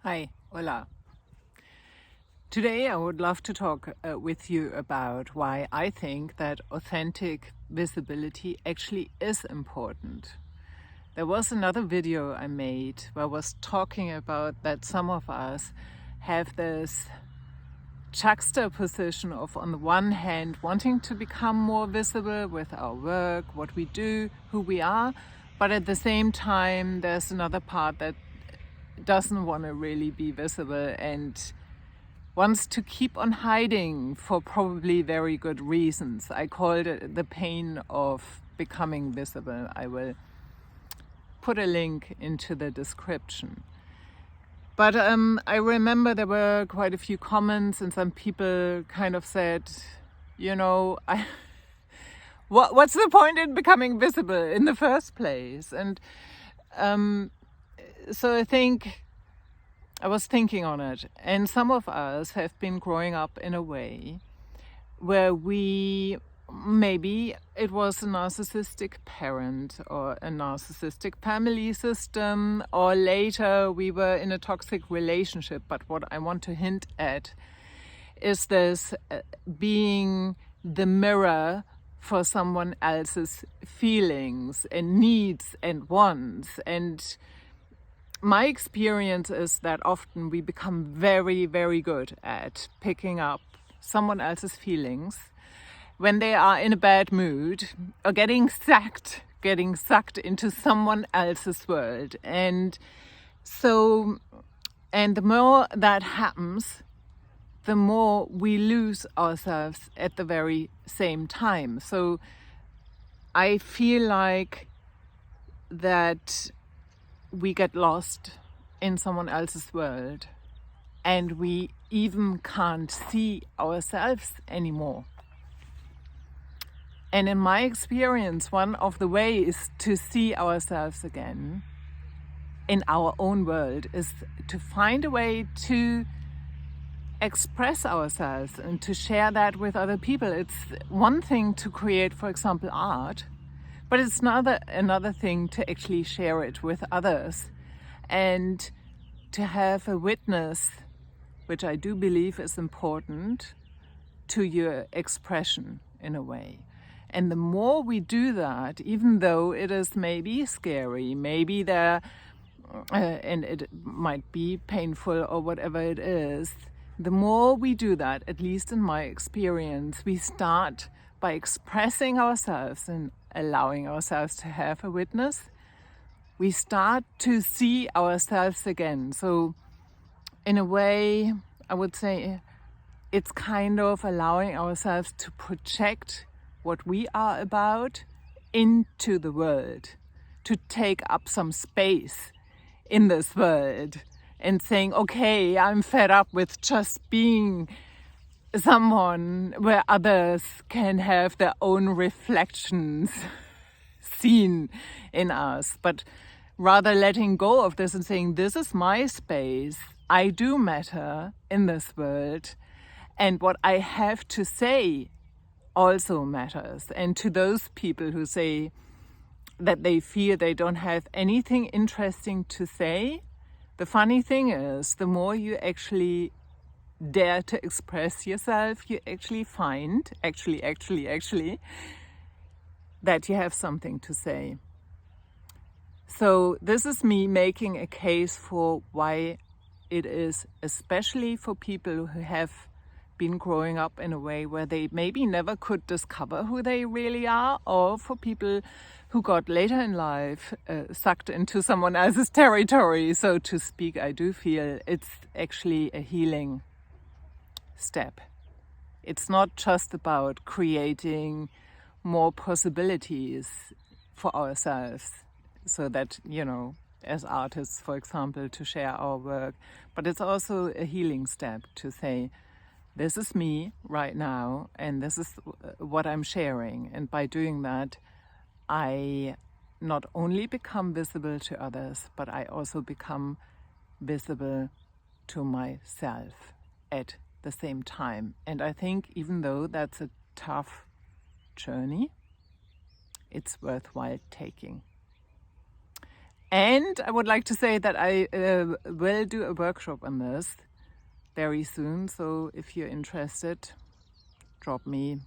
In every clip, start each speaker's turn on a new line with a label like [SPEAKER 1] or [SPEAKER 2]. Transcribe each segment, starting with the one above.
[SPEAKER 1] Hi, hola. Today I would love to talk with you about why I think that authentic visibility actually is important. There was another video I made where I was talking about that some of us have this juxtaposition of, on the one hand, wanting to become more visible with our work, what we do, who we are, but at the same time there's another part that doesn't want to really be visible and wants to keep on hiding for probably very good reasons. I called it the pain of becoming visible. I will put a link into the description. But I remember there were quite a few comments and some people kind of said, what's the point in becoming visible in the first place? And so I was thinking on it, and some of us have been growing up in a way where maybe it was a narcissistic parent or a narcissistic family system, or later we were in a toxic relationship. But what I want to hint at is this being the mirror for someone else's feelings and needs and wants. And my experience is that often we become very, very good at picking up someone else's feelings when they are in a bad mood or getting sucked into someone else's world. And the more that happens, the more we lose ourselves at the very same time. So I feel like that we get lost in someone else's world and we even can't see ourselves anymore. And in my experience, one of the ways to see ourselves again in our own world is to find a way to express ourselves and to share that with other people. It's one thing to create, for example, art, but it's another thing to actually share it with others and to have a witness, which I do believe is important, to your expression in a way. And the more we do that, even though it is maybe scary, maybe and it might be painful or whatever it is, the more we do that, at least in my experience, we start by expressing ourselves and allowing ourselves to have a witness. We start to see ourselves again. So in a way, I would say it's kind of allowing ourselves to project what we are about into the world, to take up some space in this world and saying, okay, I'm fed up with just being someone where others can have their own reflections seen in us, but rather letting go of this and saying, this is my space. I do matter in this world. And what I have to say also matters. And to those people who say that they feel they don't have anything interesting to say, the funny thing is, the more you actually dare to express yourself, you actually find, actually, that you have something to say. So this is me making a case for why it is, especially for people who have been growing up in a way where they maybe never could discover who they really are, or for people who got later in life sucked into someone else's territory, so to speak. I do feel it's actually a healing step. It's not just about creating more possibilities for ourselves so that, as artists, for example, to share our work, but it's also a healing step to say, this is me right now and this is what I'm sharing. And by doing that, I not only become visible to others, but I also become visible to myself at the same time. And I think even though that's a tough journey, it's worthwhile taking. And I would like to say that I will do a workshop on this very soon. So if you're interested, drop me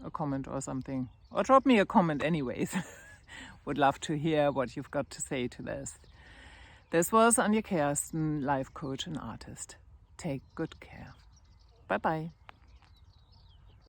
[SPEAKER 1] a comment or something. Or drop me a comment anyways. Would love to hear what you've got to say to this. This was Anja Kersten, life coach and artist. Take good care. Bye bye.